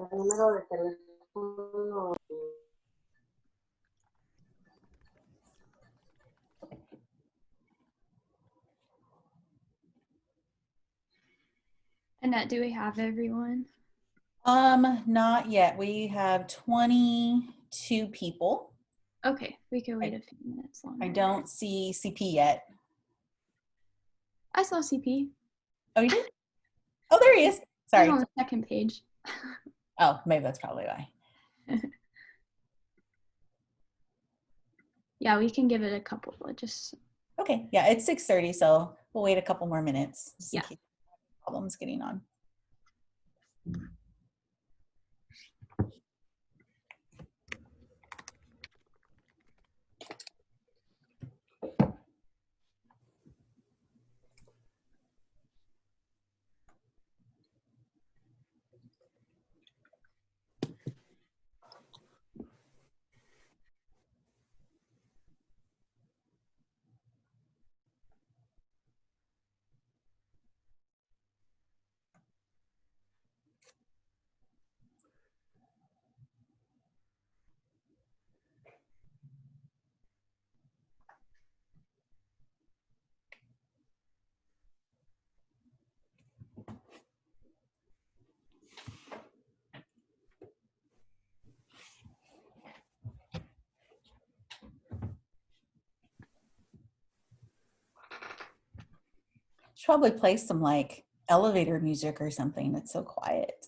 número de teléfono. Annette, do we have everyone? Not yet. We have 22 people. Okay, we can wait a few minutes longer. I don't see CP yet. I saw CP. Oh, you did? Oh, there he is. Sorry. He's on the second page. Oh, maybe that's probably why. Yeah, we can give it a couple. Just okay. Yeah, it's 6:30, so we'll wait a couple more minutes just in case problems getting on. Should probably play some like elevator music or something. It's so quiet.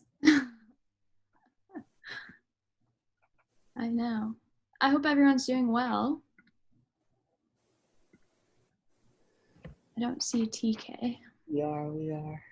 I know. I hope everyone's doing well. I don't see TK. We are.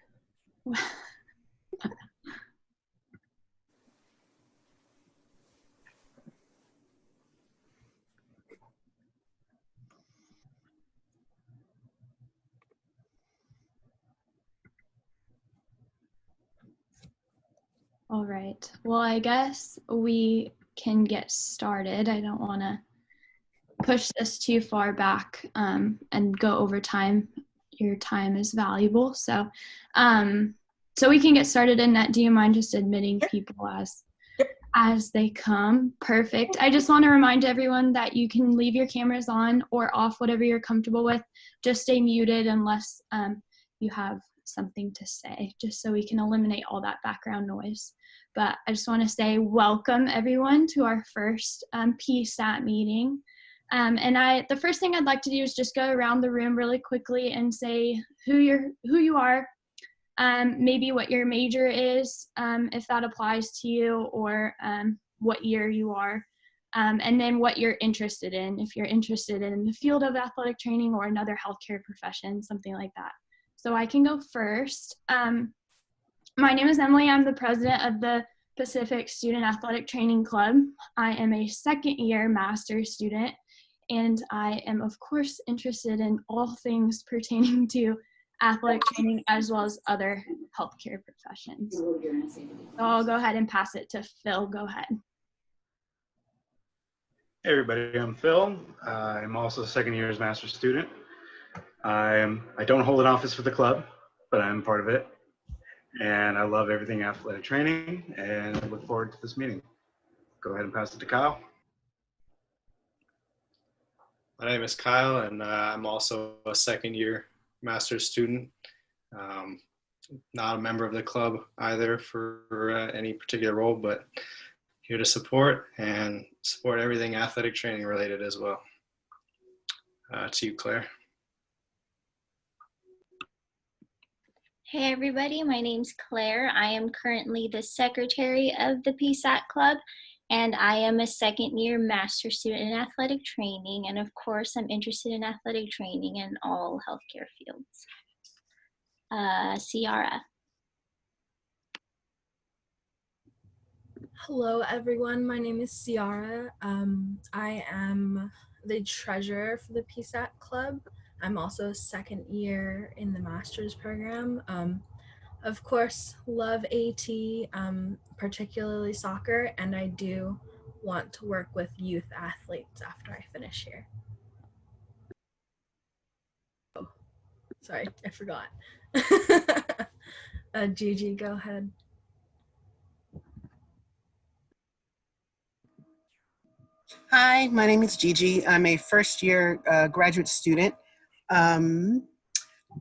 All right. Well, I guess we can get started. I don't want to push this too far back and go over time. Your time is valuable. So we can get started. Annette, do you mind just admitting people as they come? Perfect. I just want to remind everyone that you can leave your cameras on or off, whatever you're comfortable with. Just stay muted unless you have something to say, just so we can eliminate all that background noise. But I just want to say welcome everyone to our first PSAT meeting. And the first thing I'd like to do is just go around the room really quickly and say who you are, maybe what your major is, if that applies to you, or what year you are, and then what you're interested in, if you're interested in the field of athletic training or another healthcare profession, something like that. So I can go first. My name is Emily. I'm the president of the Pacific Student Athletic Training Club. I am a second-year master's student, and I am, of course, interested in all things pertaining to athletic training as well as other healthcare professions. So I'll go ahead and pass it to Phil. Go ahead. Hey everybody, I'm Phil. I'm also a second year's master's student. I don't hold an office for the club, but I'm part of it. And I love everything athletic training and I look forward to this meeting. Go ahead and pass it to Kyle. My name is Kyle, and I'm also a second year master's student. Not a member of the club either for any particular role, but here to support and support everything athletic training related as well. To you, Claire. Hey everybody, my name's Claire. I am currently the secretary of the PSAT club, and I am a second year master's student in athletic training. And of course, I'm interested in athletic training in all healthcare fields. Ciara. Hello everyone, my name is Ciara. I am the treasurer for the PSAT club. I'm also a second year in the master's program. Of course, love AT, particularly soccer, and I do want to work with youth athletes after I finish here. Oh, sorry, I forgot. Gigi, go ahead. Hi, my name is Gigi. I'm a first year graduate student. Um,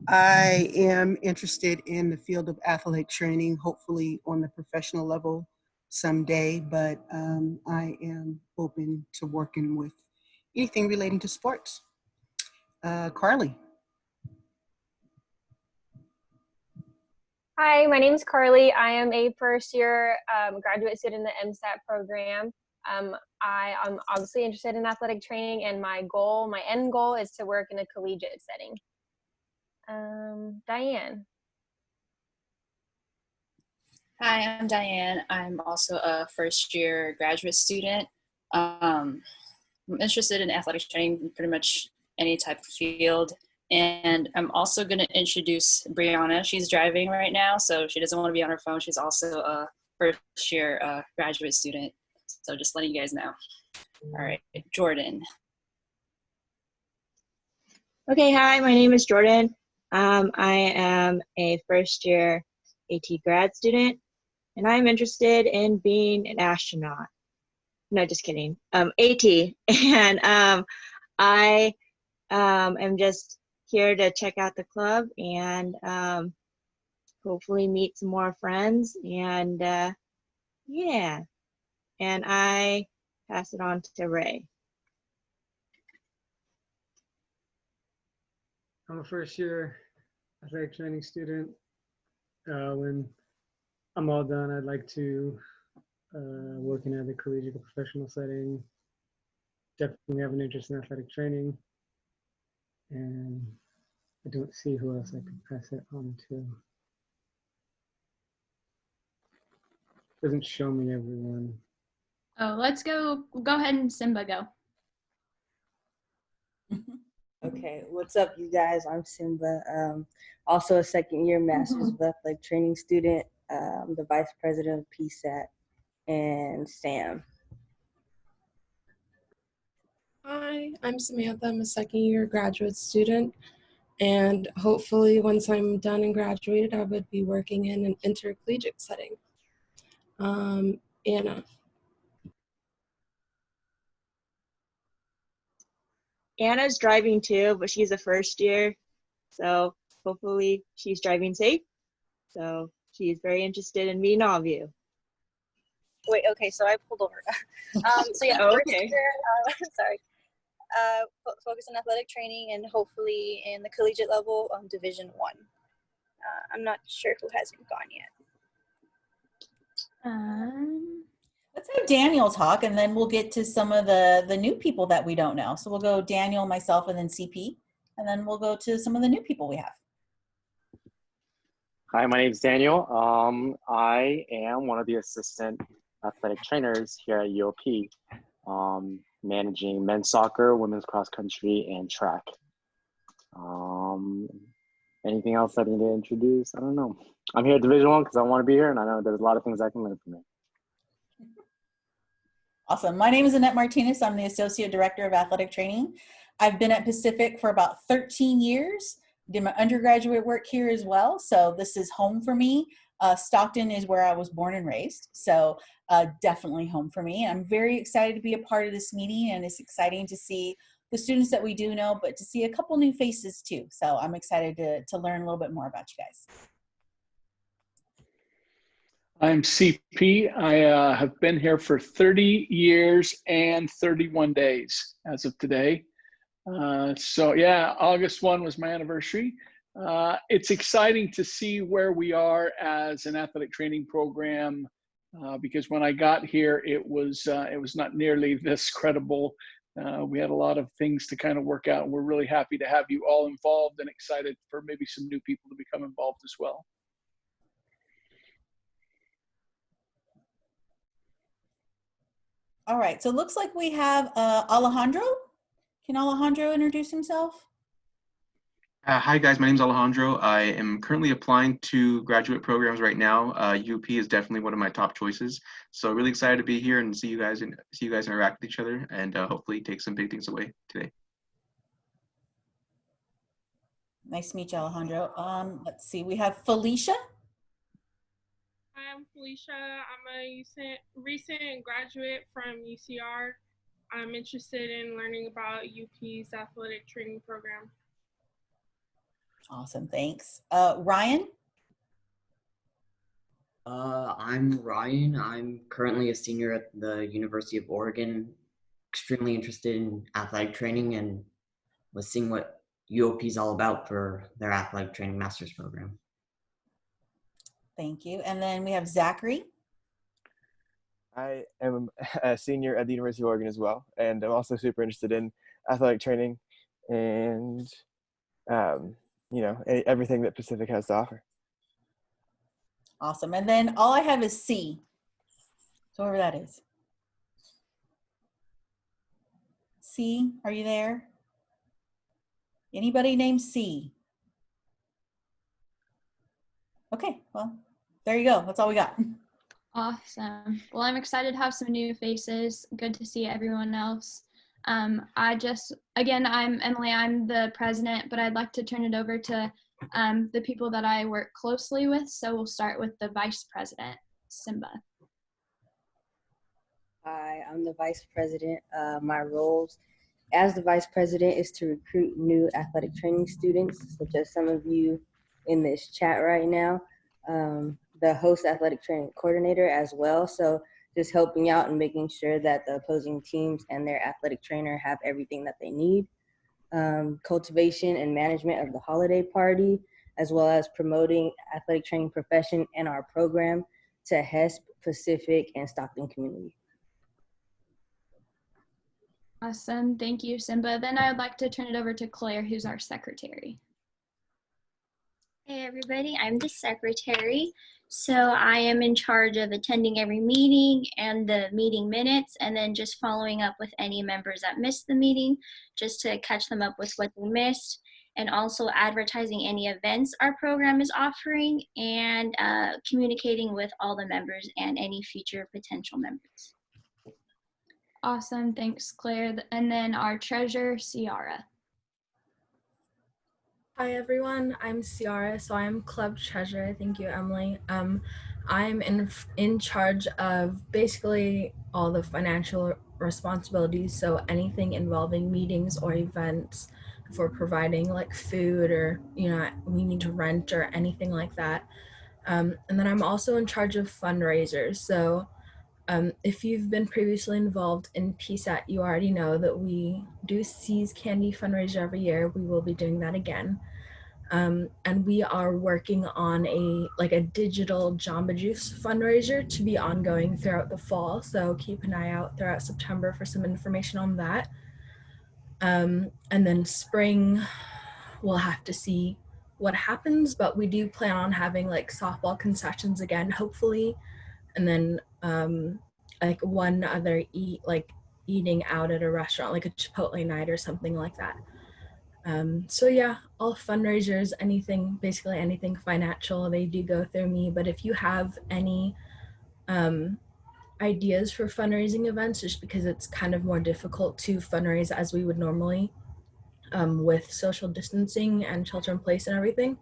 I am interested in the field of athletic training, hopefully on the professional level someday, but I am open to working with anything relating to sports. Carly. Hi, my name is Carly. I am a first year graduate student in the MSAT program. I am obviously interested in athletic training, and my end goal is to work in a collegiate setting. Diane. Hi, I'm Diane. I'm also a first year graduate student. I'm interested in athletic training in pretty much any type of field. And I'm also going to introduce Brianna. She's driving right now, so she doesn't want to be on her phone. She's also a first year graduate student. So just letting you guys know. All right, Jordan. Okay, hi, my name is Jordan. I am a first year AT grad student, and I'm interested in being an astronaut. No, just kidding. AT, and I am just here to check out the club and hopefully meet some more friends. And yeah, and I pass it on to Ray. I'm a first year athletic training student. When I'm all done, I'd like to work in either collegiate or professional setting. Definitely have an interest in athletic training. And I don't see who else I could pass it on to. Doesn't show me everyone. Oh, let's go ahead and Simba go. Okay, what's up, you guys? I'm Simba. Also a second year Masters of Athletic Training student. I'm the Vice President of PSAT, and Sam. Hi, I'm Samantha. I'm a second year graduate student. And hopefully once I'm done and graduated, I would be working in an intercollegiate setting. Anna. Anna's driving too, but she's a first year, so hopefully she's driving safe. So she's very interested in meeting all of you. Wait, okay, so I pulled over. So yeah, Oh, first okay. year, sorry. Focus on athletic training and hopefully in the collegiate level, Division 1. I'm not sure who hasn't gone yet. Let's have Daniel talk, and then we'll get to some of the new people that we don't know. So we'll go Daniel, myself, and then CP, and then we'll go to some of the new people we have. Hi, my name is Daniel. I am one of the assistant athletic trainers here at UOP, managing men's soccer, women's cross country, and track. Anything else I need to introduce? I don't know. I'm here at Division 1 because I want to be here, and I know there's a lot of things I can learn from it. Awesome. My name is Annette Martinez. I'm the Associate Director of Athletic Training. I've been at Pacific for about 13 years. Did my undergraduate work here as well. So this is home for me. Stockton is where I was born and raised. So definitely home for me. I'm very excited to be a part of this meeting, and it's exciting to see the students that we do know, but to see a couple new faces too. So I'm excited to learn a little bit more about you guys. I'm CP. I have been here for 30 years and 31 days as of today. So yeah, August 1 was my anniversary. It's exciting to see where we are as an athletic training program because when I got here, it was not nearly this credible. We had a lot of things to kind of work out, and we're really happy to have you all involved and excited for maybe some new people to become involved as well. All right, so it looks like we have Alejandro. Can Alejandro introduce himself? Hi guys, my name is Alejandro. I am currently applying to graduate programs right now. UP is definitely one of my top choices. So really excited to be here and see you guys interact with each other, and hopefully take some big things away today. Nice to meet you, Alejandro. Let's see, we have Felicia. Hi, I'm Felicia. I'm a recent graduate from UCR. I'm interested in learning about UP's athletic training program. Awesome, thanks. Ryan? I'm Ryan. I'm currently a senior at the University of Oregon. Extremely interested in athletic training and was seeing what UOP is all about for their athletic training master's program. Thank you. And then we have Zachary. I am a senior at the University of Oregon as well, and I'm also super interested in athletic training and, everything that Pacific has to offer. Awesome. And then all I have is C. So whoever that is. C, are you there? Anybody named C? Okay, well, there you go. That's all we got. Awesome. Well, I'm excited to have some new faces. Good to see everyone else. I'm Emily, I'm the president, but I'd like to turn it over to the people that I work closely with. So we'll start with the vice president, Simba. Hi, I'm the vice president. My roles as the vice president is to recruit new athletic training students, such as some of you in this chat right now. The host athletic training coordinator as well. So just helping out and making sure that the opposing teams and their athletic trainer have everything that they need. Cultivation and management of the holiday party, as well as promoting athletic training profession and our program to HESP, Pacific, and Stockton community. Awesome. Thank you, Simba. Then I would like to turn it over to Claire, who's our secretary. Hey everybody, I'm the secretary. So I am in charge of attending every meeting and the meeting minutes, and then just following up with any members that missed the meeting, just to catch them up with what they missed, and also advertising any events our program is offering, and communicating with all the members and any future potential members. Awesome. Thanks, Claire. And then our treasurer, Ciara. Hi everyone, I'm Ciara, so I'm club treasurer. Thank you, Emily. I'm in charge of basically all the financial responsibilities, so anything involving meetings or events, if we're providing like food or we need to rent or anything like that. And then I'm also in charge of fundraisers. So if you've been previously involved in PSAT, you already know that we do C's Candy fundraiser every year. We will be doing that again. And we are working on a digital Jamba Juice fundraiser to be ongoing throughout the fall. So keep an eye out throughout September for some information on that. And then spring, we'll have to see what happens, but we do plan on having like softball concessions again, hopefully. And then like one other eating out at a restaurant, like a Chipotle night or something like that. So yeah, all fundraisers, basically anything financial, they do go through me. But if you have any ideas for fundraising events, just because it's kind of more difficult to fundraise as we would normally with social distancing and shelter in place and everything.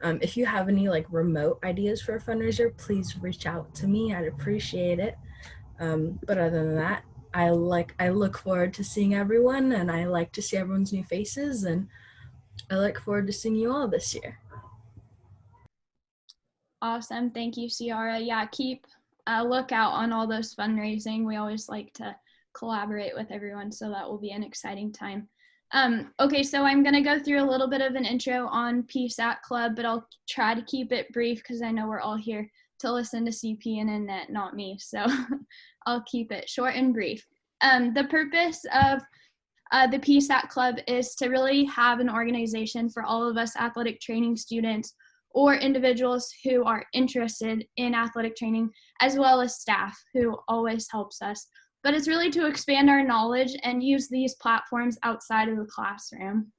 If you have any like remote ideas for a fundraiser, please reach out to me. I'd appreciate it. But other than that, I look forward to seeing everyone, and I like to see everyone's new faces, and I look forward to seeing you all this year. Awesome. Thank you, Ciara. Yeah, keep a lookout on all those fundraising. We always like to collaborate with everyone, so that will be an exciting time. Okay, so I'm going to go through a little bit of an intro on PSAT Club, but I'll try to keep it brief because I know we're all here to listen to CP and Annette, not me. So I'll keep it short and brief. The purpose of the PSAT Club is to really have an organization for all of us athletic training students or individuals who are interested in athletic training, as well as staff who always helps us. But it's really to expand our knowledge and use these platforms outside of the classroom.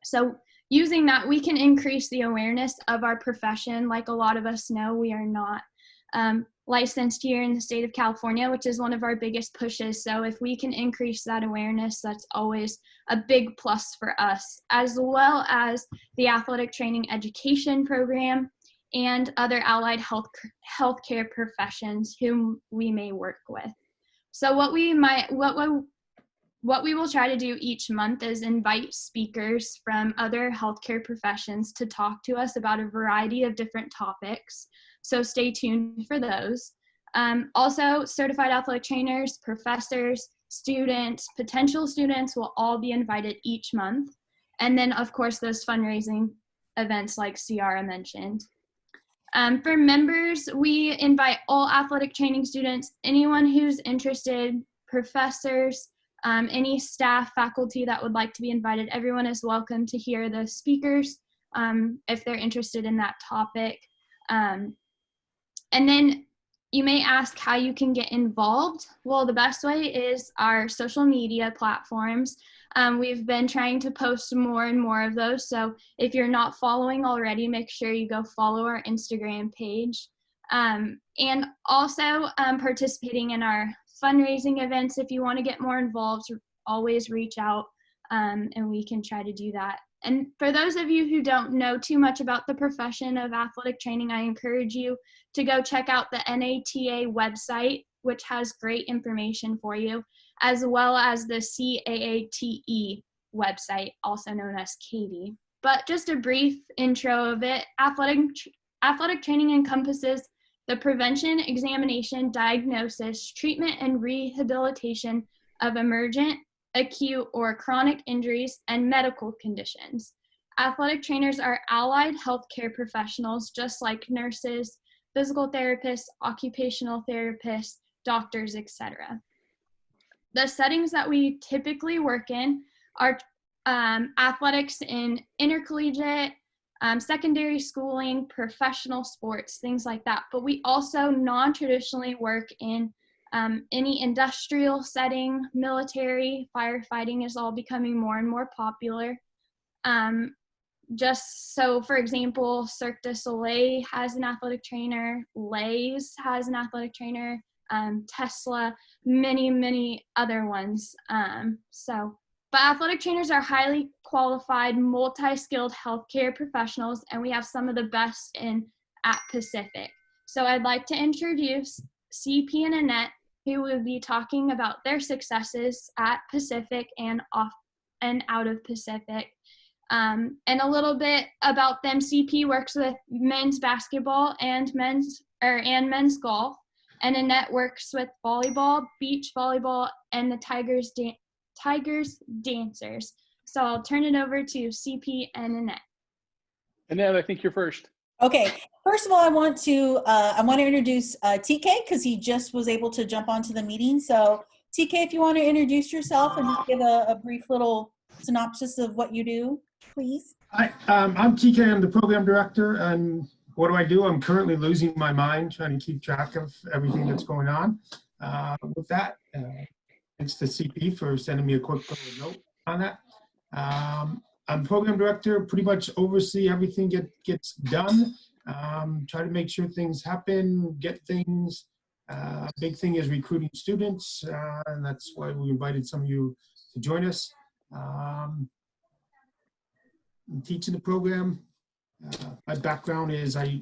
So using that, we can increase the awareness of our profession. Like a lot of us know, we are not licensed here in the state of California, which is one of our biggest pushes. So if we can increase that awareness, that's always a big plus for us, as well as the athletic training education program and other allied healthcare professions whom we may work with. So what what we will try to do each month is invite speakers from other healthcare professions to talk to us about a variety of different topics. So stay tuned for those. Also, certified athletic trainers, professors, students, potential students will all be invited each month. And then, of course, those fundraising events like Ciara mentioned. For members, we invite all athletic training students, anyone who's interested, professors, any staff, faculty that would like to be invited. Everyone is welcome to hear the speakers if they're interested in that topic. And then you may ask how you can get involved. Well, the best way is our social media platforms. We've been trying to post more and more of those. So if you're not following already, make sure you go follow our Instagram page. And also participating in our fundraising events. If you want to get more involved, always reach out and we can try to do that. And for those of you who don't know too much about the profession of athletic training, I encourage you to go check out the NATA website, which has great information for you, as well as the CAATE website, also known as CAATE. But just a brief intro of it, athletic training encompasses the prevention, examination, diagnosis, treatment, and rehabilitation of emergent, acute, or chronic injuries and medical conditions. Athletic trainers are allied healthcare professionals, just like nurses, physical therapists, occupational therapists, doctors, etc. The settings that we typically work in are athletics in intercollegiate, secondary schooling, professional sports, things like that. But we also non-traditionally work in any industrial setting, military, firefighting is all becoming more and more popular. Just so, for example, Cirque du Soleil has an athletic trainer, Lay's has an athletic trainer, Tesla, many other ones. But athletic trainers are highly qualified, multi-skilled healthcare professionals, and we have some of the best at Pacific. So I'd like to introduce CP and Annette, who will be talking about their successes at Pacific and out of Pacific. And a little bit about them. CP works with men's basketball and men's golf, and Annette works with volleyball, beach volleyball, and the Tigers dancers. So I'll turn it over to CP and Annette. Annette, I think you're first. Okay, first of all, I want to introduce TK because he just was able to jump onto the meeting. So TK, if you want to introduce yourself and just give a brief little synopsis of what you do, please. Hi, I'm TK. I'm the program director, and what do? I'm currently losing my mind trying to keep track of everything that's going on. With that, thanks to CP for sending me a quick little note on that. I'm program director, pretty much oversee everything gets done, try to make sure things happen, get things. Big thing is recruiting students, and that's why we invited some of you to join us. I'm teaching the program. My background is I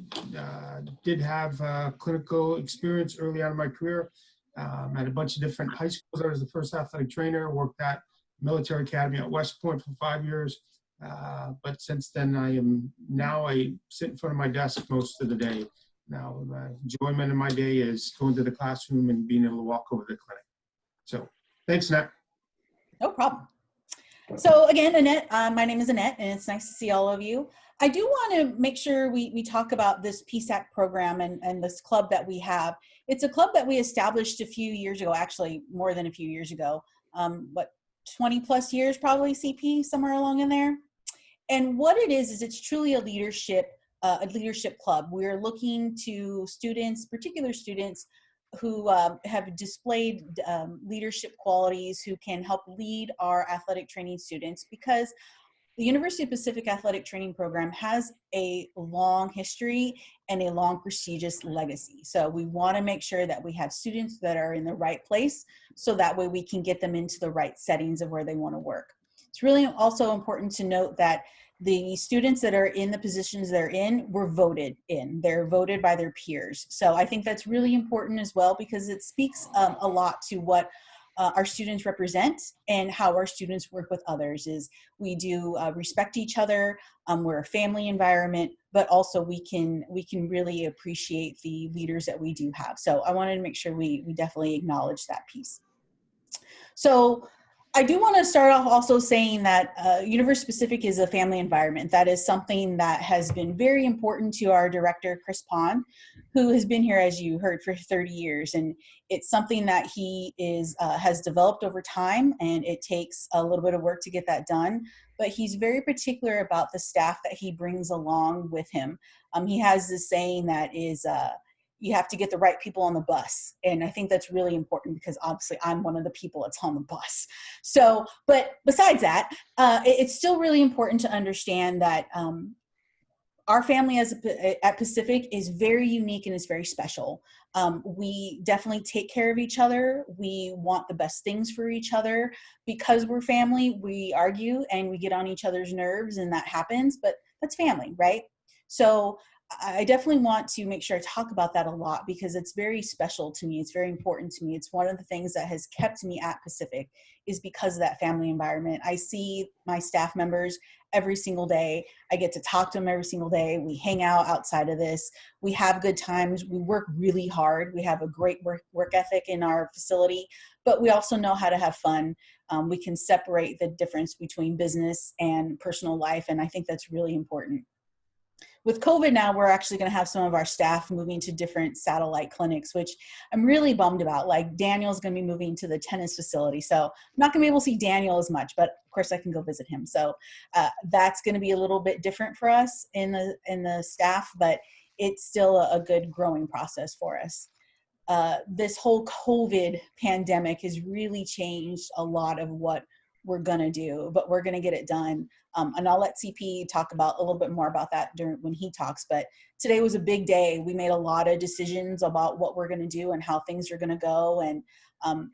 did have clinical experience early on in my career. At a bunch of different high schools. I was the first athletic trainer, worked at military academy at West Point for 5 years. But since then, I sit in front of my desk most of the day. Now, my enjoyment of my day is going to the classroom and being able to walk over to the clinic. So thanks, Annette. No problem. So again, Annette, my name is Annette, and it's nice to see all of you. I do want to make sure we talk about this PSAT program and this club that we have. It's a club that we established a few years ago, actually more than a few years ago. 20 plus years probably, CP, somewhere along in there. And what it is it's truly a leadership club. We're looking to students, particular students, who have displayed leadership qualities, who can help lead our athletic training students, because the University of Pacific Athletic Training Program has a long history and a long prestigious legacy. So we want to make sure that we have students that are in the right place, so that way we can get them into the right settings of where they want to work. It's really also important to note that the students that are in the positions they're in were voted in. They're voted by their peers. So I think that's really important as well, because it speaks a lot to what our students represent and how our students work with others. Is we do respect each other. We're a family environment, but also we can really appreciate the leaders that we do have. So I wanted to make sure we definitely acknowledge that piece. So I do want to start off also saying that Universe Pacific is a family environment. That is something that has been very important to our director, Chris Pond, who has been here, as you heard, for 30 years. And it's something that he has developed over time, and it takes a little bit of work to get that done. But he's very particular about the staff that he brings along with him. He has this saying that is, you have to get the right people on the bus. And I think that's really important because obviously I'm one of the people that's on the bus. So, but besides that, it's still really important to understand that our family at Pacific is very unique and is very special. We definitely take care of each other. We want the best things for each other. Because we're family, we argue and we get on each other's nerves, and that happens, but that's family, right? So I definitely want to make sure I talk about that a lot because it's very special to me. It's very important to me. It's one of the things that has kept me at Pacific is because of that family environment. I see my staff members every single day. I get to talk to them every single day. We hang out outside of this. We have good times. We work really hard. We have a great work ethic in our facility, but we also know how to have fun. We can separate the difference between business and personal life, and I think that's really important. With COVID now, we're actually going to have some of our staff moving to different satellite clinics, which I'm really bummed about. Like Daniel's going to be moving to the tennis facility. So I'm not going to be able to see Daniel as much, but of course I can go visit him. So that's going to be a little bit different for us in the staff, but it's still a good growing process for us. This whole COVID pandemic has really changed a lot of what we're going to do, but we're going to get it done. And I'll let CP talk about a little bit more about that when he talks, but today was a big day. We made a lot of decisions about what we're going to do and how things are going to go. And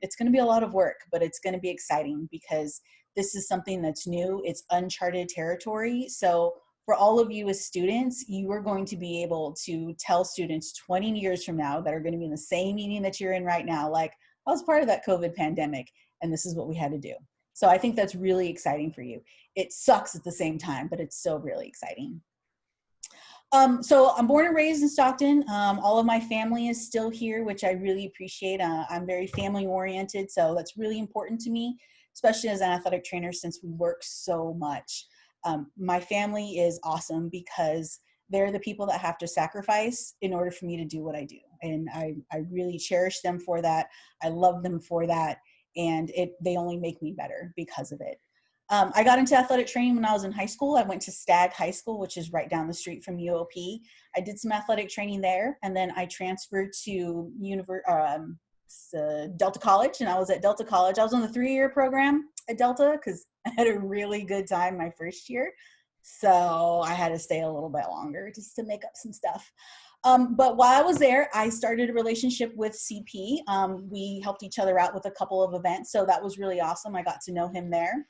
it's going to be a lot of work, but it's going to be exciting because this is something that's new. It's uncharted territory. So for all of you as students, you are going to be able to tell students 20 years from now that are going to be in the same meeting that you're in right now, like, I was part of that COVID pandemic and this is what we had to do. So I think that's really exciting for you. It sucks at the same time, but it's still really exciting. So I'm born and raised in Stockton. All of my family is still here, which I really appreciate. I'm very family oriented, so that's really important to me, especially as an athletic trainer since we work so much. My family is awesome because they're the people that have to sacrifice in order for me to do what I do. And I really cherish them for that. I love them for that. And they only make me better because of it. I got into athletic training when I was in high school. I went to Stagg High School, which is right down the street from UOP. I did some athletic training there, and then I transferred to Delta College, and I was at Delta College. I was on the 3-year program at Delta because I had a really good time my first year. So I had to stay a little bit longer just to make up some stuff. But while I was there, I started a relationship with CP. We helped each other out with a couple of events, so that was really awesome. I got to know him there.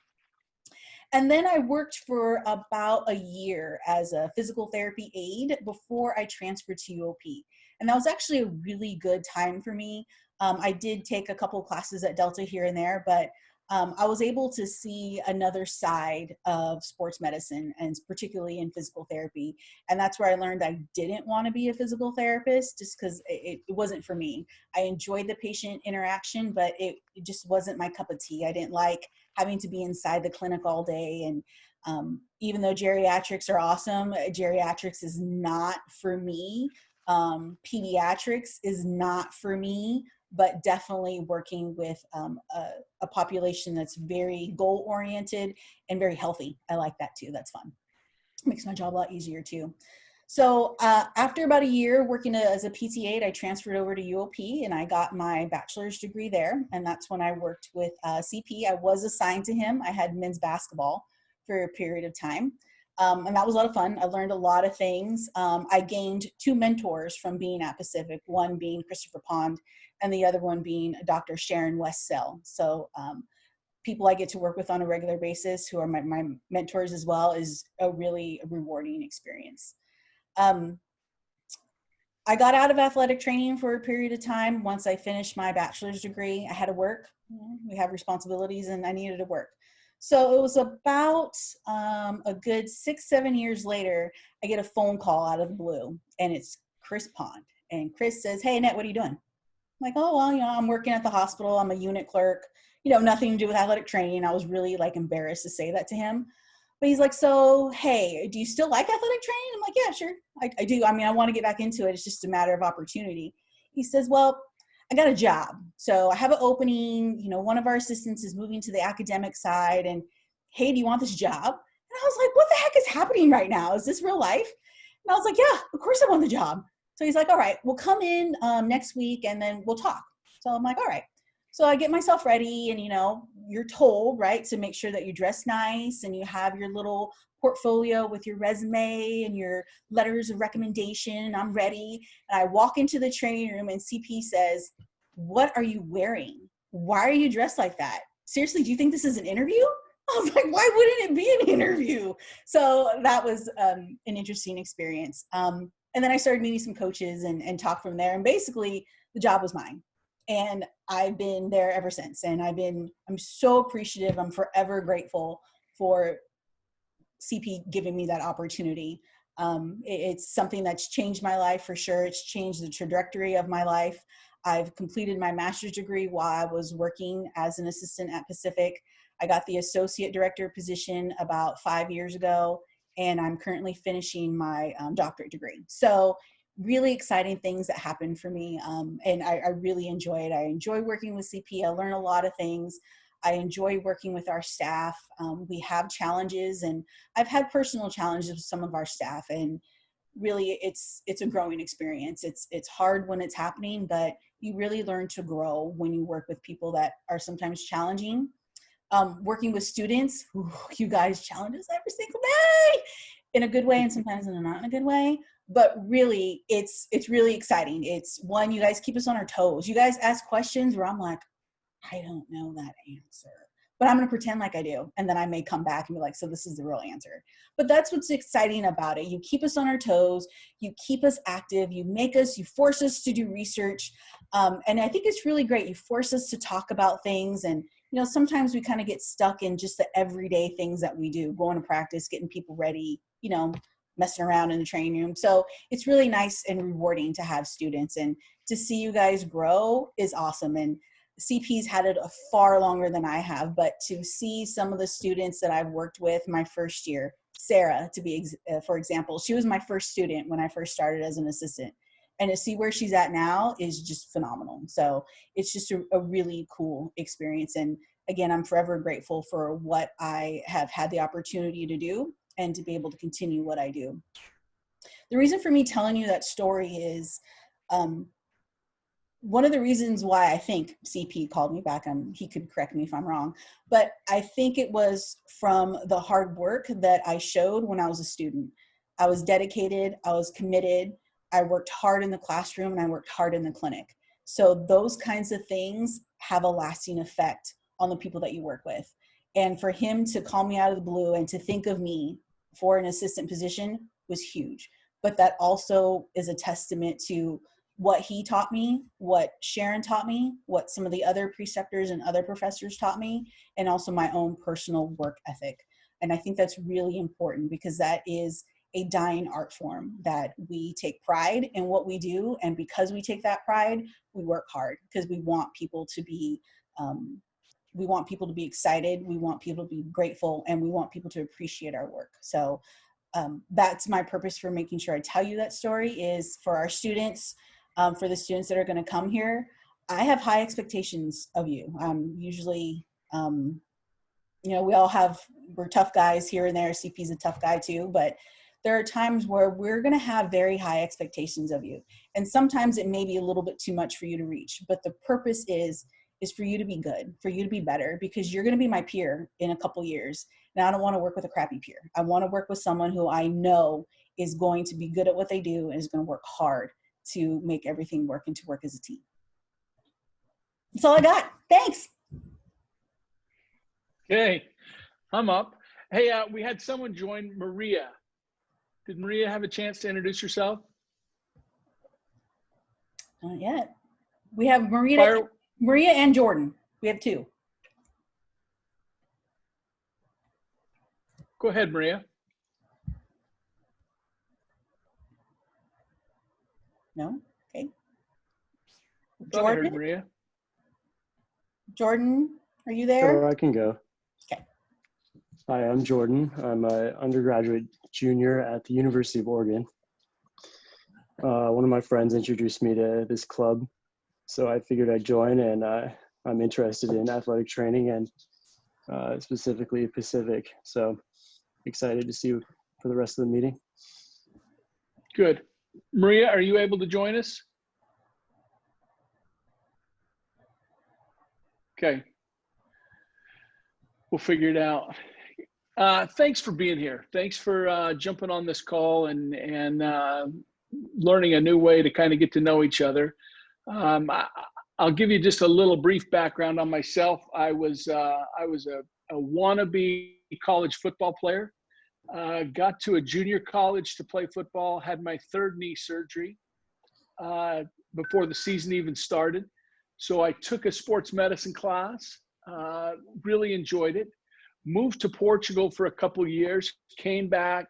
And then I worked for about a year as a physical therapy aide before I transferred to UOP. And that was actually a really good time for me. I did take a couple of classes at Delta here and there, but I was able to see another side of sports medicine, and particularly in physical therapy. And that's where I learned I didn't want to be a physical therapist just because it wasn't for me. I enjoyed the patient interaction, but it just wasn't my cup of tea. I didn't like having to be inside the clinic all day. And even though geriatrics are awesome, geriatrics is not for me. Pediatrics is not for me. But definitely working with a population that's very goal-oriented and very healthy. I like that too, that's fun. Makes my job a lot easier too. So after about a year working as a PT aide, I transferred over to UOP and I got my bachelor's degree there. And that's when I worked with CP. I was assigned to him. I had men's basketball for a period of time. And that was a lot of fun. I learned a lot of things. I gained 2 mentors from being at Pacific, one being Christopher Pond and the other one being Dr. Sharon Westsell. So people I get to work with on a regular basis who are my mentors as well is a really rewarding experience. I got out of athletic training for a period of time. Once I finished my bachelor's degree, I had to work. We have responsibilities and I needed to work. So it was about a good 6-7 years later, I get a phone call out of the blue, and it's Chris Pond. And Chris says, "Hey, Annette, what are you doing?" I'm like, "Oh, well, I'm working at the hospital. I'm a unit clerk, nothing to do with athletic training." I was really like embarrassed to say that to him. But he's like, "So, hey, do you still like athletic training?" I'm like, "Yeah, sure. I do. I mean, I want to get back into it. It's just a matter of opportunity." He says, "Well, I got a job. So I have an opening. One of our assistants is moving to the academic side. And hey, do you want this job?" And I was like, "What the heck is happening right now? Is this real life?" And I was like, "Yeah, of course I want the job." So he's like, "All right, we'll come in next week and then we'll talk." So I'm like, "All right." So I get myself ready, and you're told, right, to make sure that you dress nice and you have your little portfolio with your resume and your letters of recommendation. I'm ready. And I walk into the training room and CP says, "What are you wearing? Why are you dressed like that? Seriously, do you think this is an interview?" I was like, "Why wouldn't it be an interview?" So that was an interesting experience. And then I started meeting some coaches and talked from there. And basically the job was mine. And I've been there ever since. And I'm so appreciative. I'm forever grateful for CP giving me that opportunity. It's something that's changed my life for sure. It's changed the trajectory of my life. I've completed my master's degree while I was working as an assistant at Pacific. I got the associate director position about 5 years ago, and I'm currently finishing my doctorate degree. So really exciting things that happen for me. And I really enjoy it. I enjoy working with CP. I learn a lot of things. I enjoy working with our staff. We have challenges, and I've had personal challenges with some of our staff, and really it's a growing experience. It's hard when it's happening, but you really learn to grow when you work with people that are sometimes challenging. Working with students, you guys challenge us every single day in a good way and sometimes in a not in a good way. But really, it's really exciting. It's one, you guys keep us on our toes. You guys ask questions where I'm like, "I don't know that answer, but I'm going to pretend like I do." And then I may come back and be like, "So this is the real answer." But that's what's exciting about it. You keep us on our toes. You keep us active. You force us to do research. And I think it's really great. You force us to talk about things. And, sometimes we kind of get stuck in just the everyday things that we do, going to practice, getting people ready, messing around in the training room. So it's really nice and rewarding to have students, and to see you guys grow is awesome. And CP's had it far longer than I have, but to see some of the students that I've worked with my first year, Sarah, for example, she was my first student when I first started as an assistant, and to see where she's at now is just phenomenal. So it's just a really cool experience. And again, I'm forever grateful for what I have had the opportunity to do and to be able to continue what I do. The reason for me telling you that story is, one of the reasons why I think CP called me back, he could correct me if I'm wrong, but I think it was from the hard work that I showed when I was a student. I was dedicated, I was committed, I worked hard in the classroom, and I worked hard in the clinic. So those kinds of things have a lasting effect on the people that you work with. And for him to call me out of the blue and to think of me for an assistant position was huge. But that also is a testament to what he taught me, what Sharon taught me, what some of the other preceptors and other professors taught me, and also my own personal work ethic. And I think that's really important, because that is a dying art form that we take pride in what we do. And because we take that pride, we work hard, because we want people to be excited, we want people to be grateful, and we want people to appreciate our work. So that's my purpose for making sure I tell you that story, is for our students, for the students that are going to come here. I have high expectations of you. Usually, we're tough guys here and there. CP's a tough guy too, but there are times where we're going to have very high expectations of you. And sometimes it may be a little bit too much for you to reach, but the purpose is for you to be good, for you to be better, because you're going to be my peer in a couple years. And I don't want to work with a crappy peer. I want to work with someone who I know is going to be good at what they do and is going to work hard to make everything work and to work as a team. That's all I got. Thanks. Okay, I'm up. Hey, we had someone join, Maria. Did Maria have a chance to introduce herself? Not yet. We have Maria and Jordan. We have two. Go ahead, Maria. No? Okay. Thought I heard Jordan? Maria. Jordan, are you there? Sure, I can go. Okay. Hi, I'm Jordan. I'm an undergraduate junior at the University of Oregon. One of my friends introduced me to this club, so I figured I'd join, and I'm interested in athletic training and specifically Pacific. So excited to see you for the rest of the meeting. Good. Maria, are you able to join us? Okay. We'll figure it out. Thanks for being here. Thanks for jumping on this call and learning a new way to kind of get to know each other. I'll give you just a little brief background on myself. I was a wannabe college football player. Got to a junior college to play football, had my third knee surgery before the season even started. So I took a sports medicine class, really enjoyed it, moved to Portugal for a couple of years, came back,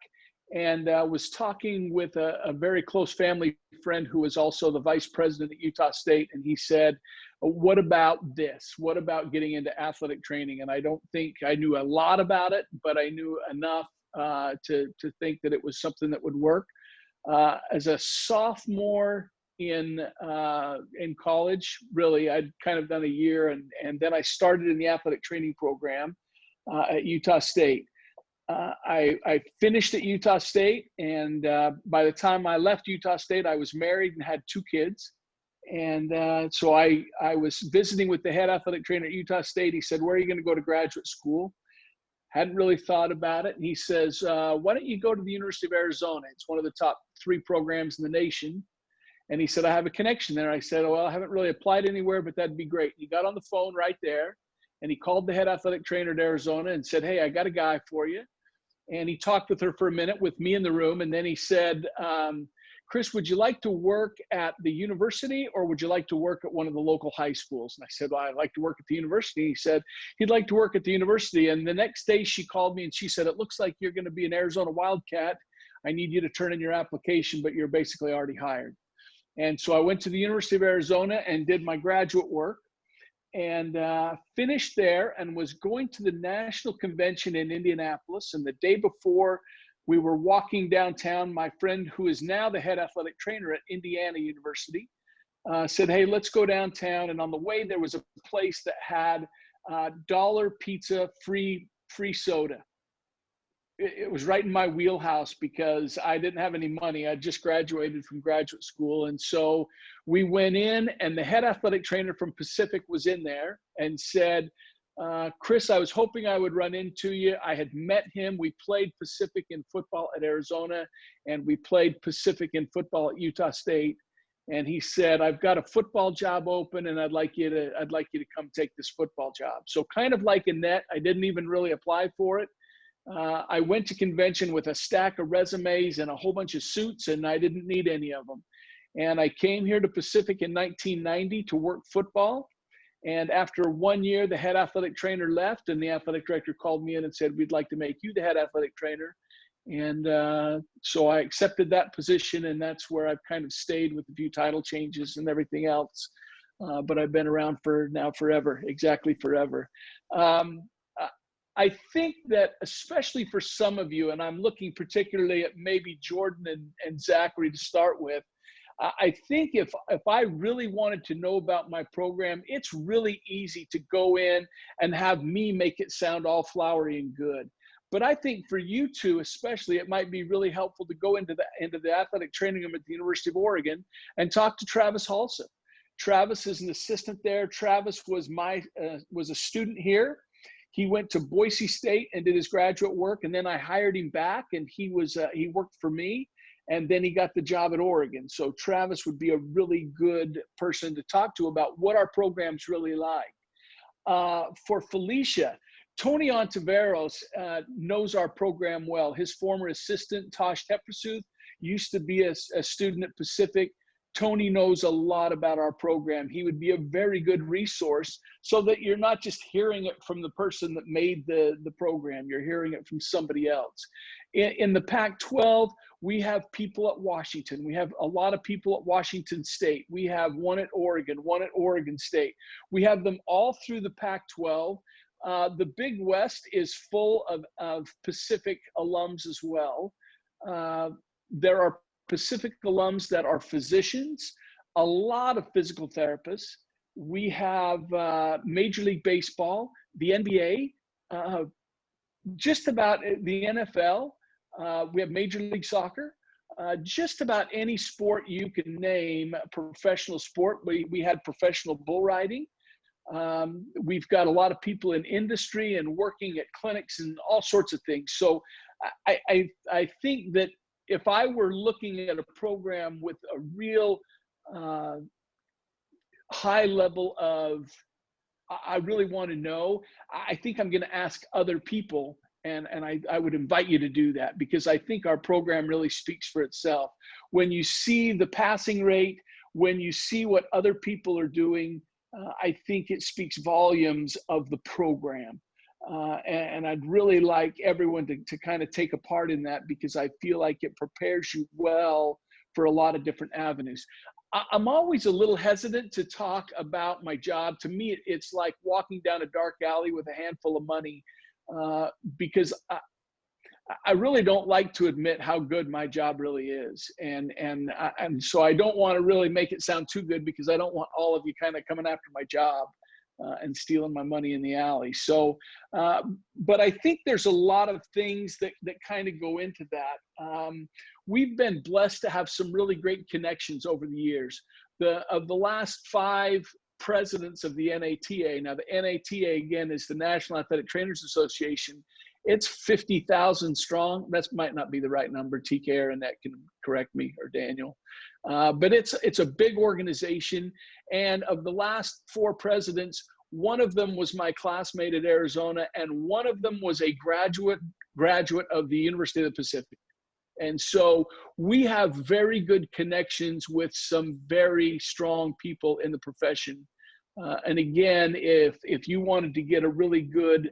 and was talking with a very close family friend who was also the vice president at Utah State. And he said, what about this? What about getting into athletic training? And I don't think I knew a lot about it, but I knew enough to think that it was something that would work. As a sophomore in college, really, I'd kind of done a year, and then I started in the athletic training program at Utah State. I finished at Utah State, and by the time I left Utah State, I was married and had 2 kids. And so I was visiting with the head athletic trainer at Utah State. He said, where are you going to go to graduate school? Hadn't really thought about it. And he says, why don't you go to the University of Arizona? It's one of the top 3 programs in the nation. And he said, I have a connection there. I said, well, I haven't really applied anywhere, but that'd be great. He got on the phone right there, and he called the head athletic trainer at Arizona and said, hey, I got a guy for you. And he talked with her for a minute with me in the room. And then he said, Chris, would you like to work at the university, or would you like to work at one of the local high schools? And I said, well, I'd like to work at the university. He said he'd like to work at the university. And the next day she called me and she said, it looks like you're going to be an Arizona Wildcat. I need you to turn in your application, but you're basically already hired. And so I went to the University of Arizona and did my graduate work, and finished there, and was going to the national convention in Indianapolis. And the day before we were walking downtown, my friend, who is now the head athletic trainer at Indiana University, said, hey, let's go downtown. And on the way, there was a place that had dollar pizza, free soda. It was right in my wheelhouse because I didn't have any money. I just graduated from graduate school. And so we went in, and the head athletic trainer from Pacific was in there and said, Chris, I was hoping I would run into you. I had met him. We played Pacific in football at Arizona, and we played Pacific in football at Utah State. And he said, I've got a football job open, and I'd like you to come take this football job. So kind of like Annette, I didn't even really apply for it. I went to convention with a stack of resumes and a whole bunch of suits, and I didn't need any of them. And I came here to Pacific in 1990 to work football. And after 1 year, the head athletic trainer left, and the athletic director called me in and said, we'd like to make you the head athletic trainer. And so I accepted that position, and that's where I've kind of stayed with a few title changes and everything else. But I've been around for now forever, exactly forever. I think that especially for some of you, and I'm looking particularly at maybe Jordan and Zachary to start with, I think if I really wanted to know about my program, it's really easy to go in and have me make it sound all flowery and good. But I think for you two especially, it might be really helpful to go into the athletic training room at the University of Oregon and talk to Travis Halseth. Travis is an assistant there. Travis was a student here. He went to Boise State and did his graduate work, and then I hired him back, and he worked for me, and then he got the job at Oregon. So Travis would be a really good person to talk to about what our program's really like. For Felicia, Tony Ontiveros knows our program well. His former assistant, Tosh Teprasuth, used to be a student at Pacific. Tony knows a lot about our program. He would be a very good resource so that you're not just hearing it from the person that made the program, you're hearing it from somebody else. In the Pac-12, we have people at Washington. We have a lot of people at Washington State. We have one at Oregon State. We have them all through the Pac-12. The Big West is full of Pacific alums as well. There are Pacific alums that are physicians, a lot of physical therapists. We have Major League Baseball, the NBA, just about the NFL. We have Major League Soccer. Just about any sport you can name, professional sport. We had professional bull riding. We've got a lot of people in industry and working at clinics and all sorts of things. So I think that if I were looking at a program with a real high level of, I really want to know, I think I'm going to ask other people, and I would invite you to do that, because I think our program really speaks for itself. When you see the passing rate, when you see what other people are doing, I think it speaks volumes of the program. And I'd really like everyone to kind of take a part in that, because I feel like it prepares you well for a lot of different avenues. I'm always a little hesitant to talk about my job. To me, it's like walking down a dark alley with a handful of money, because I really don't like to admit how good my job really is. And so I don't want to really make it sound too good, because I don't want all of you kind of coming after my job and stealing my money in the alley. So, but I think there's a lot of things that kind of go into that. We've been blessed to have some really great connections over the years. Of the last 5 presidents of the NATA, now the NATA again is the National Athletic Trainers Association. It's 50,000 strong. That might not be the right number. TK or Annette can correct me, or Daniel. But it's a big organization. And of the last 4 presidents, one of them was my classmate at Arizona, and one of them was a graduate of the University of the Pacific. And so we have very good connections with some very strong people in the profession. And again, if you wanted to get a really good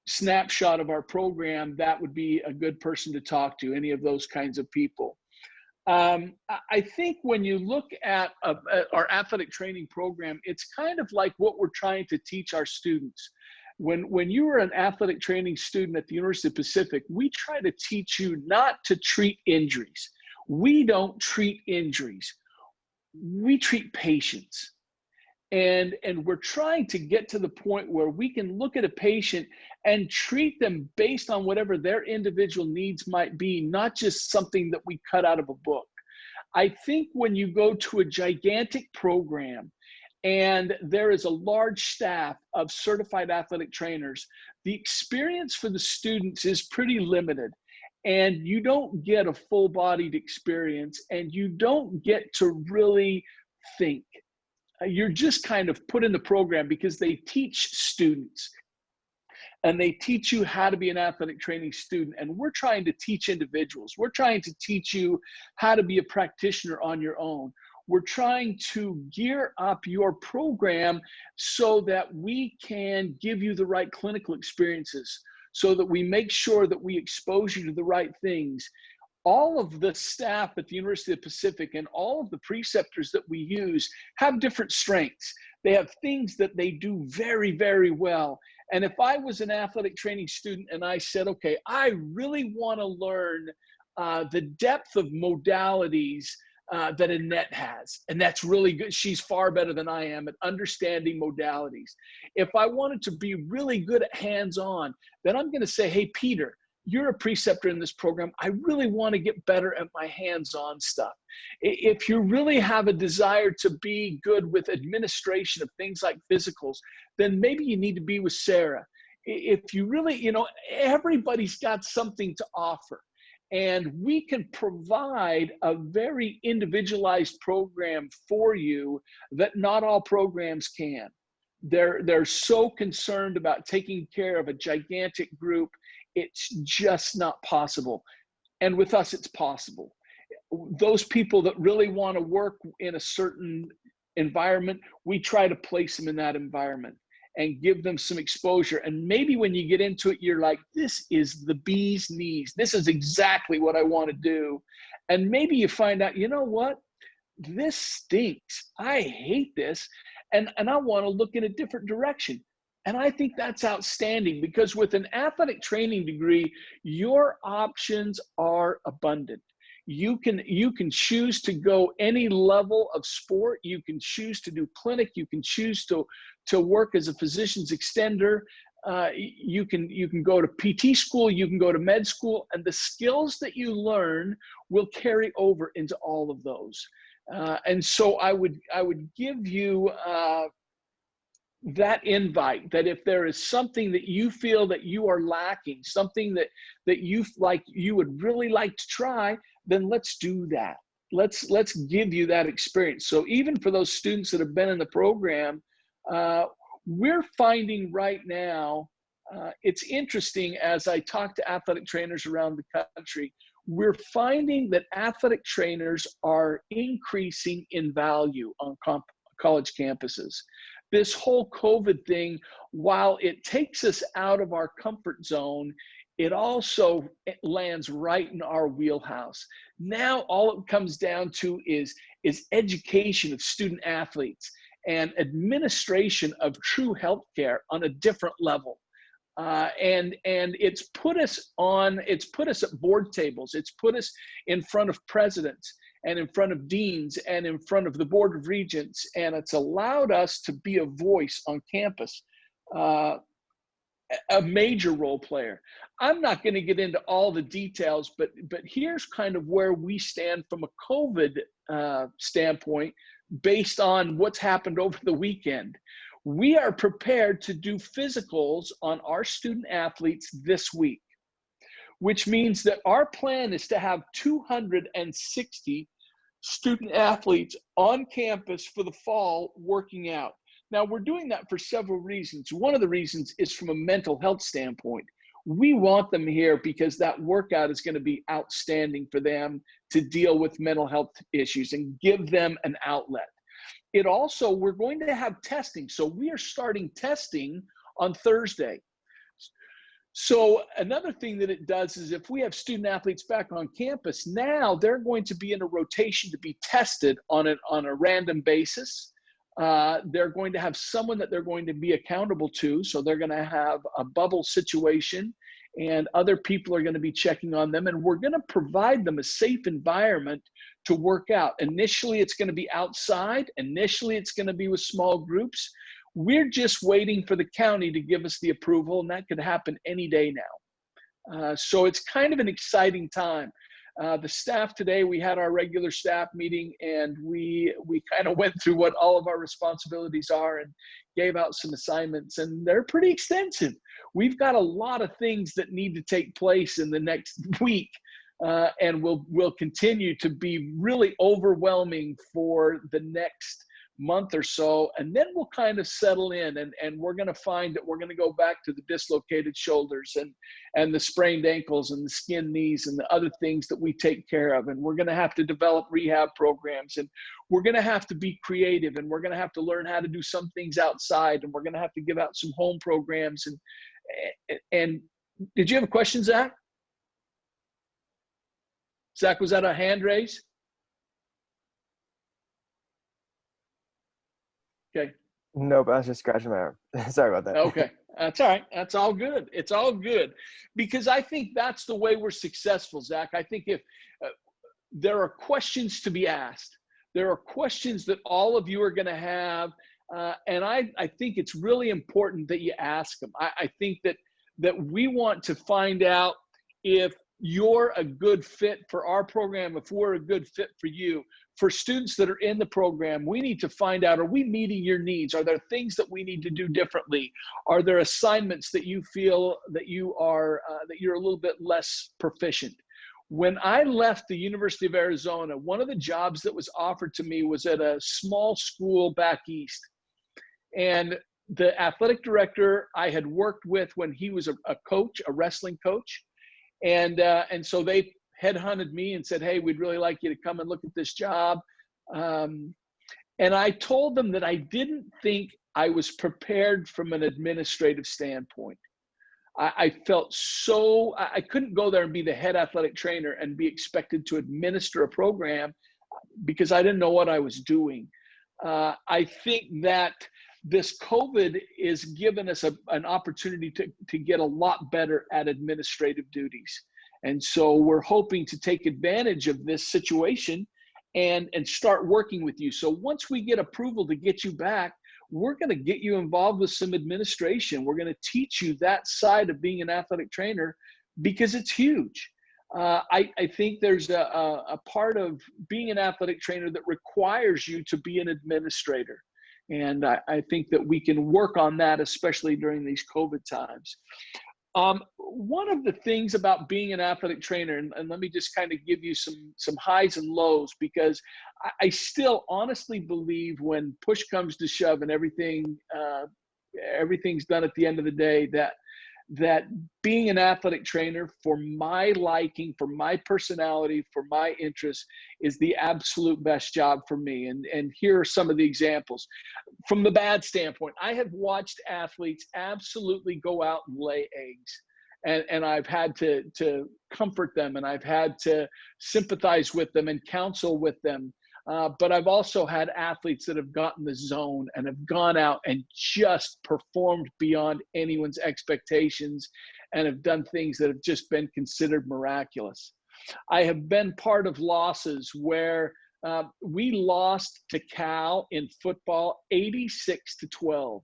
snapshot of our program, that would be a good person to talk to, any of those kinds of people. I think when you look at our athletic training program, it's kind of like what we're trying to teach our students. When you were an athletic training student at the University of the Pacific, we try to teach you not to treat injuries. We don't treat injuries. We treat patients. And we're trying to get to the point where we can look at a patient and treat them based on whatever their individual needs might be, not just something that we cut out of a book. I think when you go to a gigantic program and there is a large staff of certified athletic trainers, the experience for the students is pretty limited. And you don't get a full-bodied experience, and you don't get to really think. You're just kind of put in the program because they teach students, and they teach you how to be an athletic training student. And we're trying to teach individuals. We're trying to teach you how to be a practitioner on your own. We're trying to gear up your program so that we can give you the right clinical experiences, so that we make sure that we expose you to the right things. All of the staff at the University of the Pacific and all of the preceptors that we use have different strengths. They have things that they do very, very well. And if I was an athletic training student and I said, okay, I really want to learn the depth of modalities that Annette has, and that's really good. She's far better than I am at understanding modalities. If I wanted to be really good at hands-on, then I'm going to say, hey, Peter, you're a preceptor in this program. I really want to get better at my hands-on stuff. If you really have a desire to be good with administration of things like physicals, then maybe you need to be with Sarah. If you really, everybody's got something to offer. And we can provide a very individualized program for you that not all programs can. They're so concerned about taking care of a gigantic group. It's just not possible. And with us, it's possible. those people that really want to work in a certain environment, we try to place them in that environment and give them some exposure. And maybe when you get into it, you're like, this is the bee's knees. This is exactly what I want to do. And maybe you find out, you know what? This stinks. I hate this. And I want to look in a different direction. And I think that's outstanding, because with an athletic training degree, your options are abundant. You can choose to go any level of sport. You can choose to do clinic. You can choose to work as a physician's extender. You can go to PT school. You can go to med school, and the skills that you learn will carry over into all of those. And so I would give you that invite, that if there is something that you feel that you are lacking, something that you would really like to try, then let's do that. Let's give you that experience. So even for those students that have been in the program, we're finding right now, it's interesting as I talk to athletic trainers around the country, we're finding that athletic trainers are increasing in value on college campuses. This whole COVID thing, while it takes us out of our comfort zone, it also lands right in our wheelhouse. Now, all it comes down to is education of student athletes and administration of true healthcare on a different level. And it's put us at board tables. It's put us in front of presidents and in front of deans and in front of the board of regents. And it's allowed us to be a voice on campus, a major role player. I'm not going to get into all the details, but here's kind of where we stand from a COVID standpoint based on what's happened over the weekend. We are prepared to do physicals on our student athletes this week, which means that our plan is to have 260 student athletes on campus for the fall working out. Now, we're doing that for several reasons. One of the reasons is from a mental health standpoint. We want them here because that workout is going to be outstanding for them to deal with mental health issues and give them an outlet. It also, we're going to have testing. So we are starting testing on Thursday. So another thing that it does is if we have student athletes back on campus, now they're going to be in a rotation to be tested on a random basis. They're going to have someone that they're going to be accountable to. So they're going to have a bubble situation and other people are going to be checking on them. And we're going to provide them a safe environment to work out. Initially, it's going to be outside. Initially, it's going to be with small groups. We're just waiting for the county to give us the approval, and that could happen any day now. So it's kind of an exciting time. The staff today, we had our regular staff meeting, and we kind of went through what all of our responsibilities are and gave out some assignments, and they're pretty extensive. We've got a lot of things that need to take place in the next week, and will continue to be really overwhelming for the next month or so, and then we'll kind of settle in, and we're going to find that we're going to go back to the dislocated shoulders and the sprained ankles and the skinned knees and the other things that we take care of, and we're going to have to develop rehab programs, and we're going to have to be creative, and we're going to have to learn how to do some things outside, and we're going to have to give out some home programs. And did you have a question, Zach? Zach, was that a hand raise? Okay. Nope, I was just scratching my arm. Sorry about that. Okay, that's all right. That's all good. It's all good, because I think that's the way we're successful, Zach. I think if there are questions to be asked, there are questions that all of you are going to have, and I think it's really important that you ask them. I think that we want to find out if you're a good fit for our program, if we're a good fit for you. For students that are in the program, we need to find out, are we meeting your needs? Are there things that we need to do differently? Are there assignments that you feel that you're a little bit less proficient? When I left the University of Arizona, one of the jobs that was offered to me was at a small school back east. And the athletic director I had worked with when he was a coach, a wrestling coach. And so they headhunted me and said, hey, we'd really like you to come and look at this job. And I told them that I didn't think I was prepared from an administrative standpoint. I felt so, I couldn't go there and be the head athletic trainer and be expected to administer a program because I didn't know what I was doing. I think that this COVID is given us an opportunity to get a lot better at administrative duties. And so we're hoping to take advantage of this situation and start working with you. So once we get approval to get you back, we're going to get you involved with some administration. We're going to teach you that side of being an athletic trainer because it's huge. I think there's a part of being an athletic trainer that requires you to be an administrator. And I think that we can work on that, especially during these COVID times. One of the things about being an athletic trainer, and let me just kind of give you some highs and lows, because I still honestly believe when push comes to shove and everything's done at the end of the day, that being an athletic trainer, for my liking, for my personality, for my interests, is the absolute best job for me. And here are some of the examples. From the bad standpoint, I have watched athletes absolutely go out and lay eggs. And I've had to comfort them, and I've had to sympathize with them and counsel with them. But I've also had athletes that have gotten the zone and have gone out and just performed beyond anyone's expectations and have done things that have just been considered miraculous. I have been part of losses where we lost to Cal in football 86-12.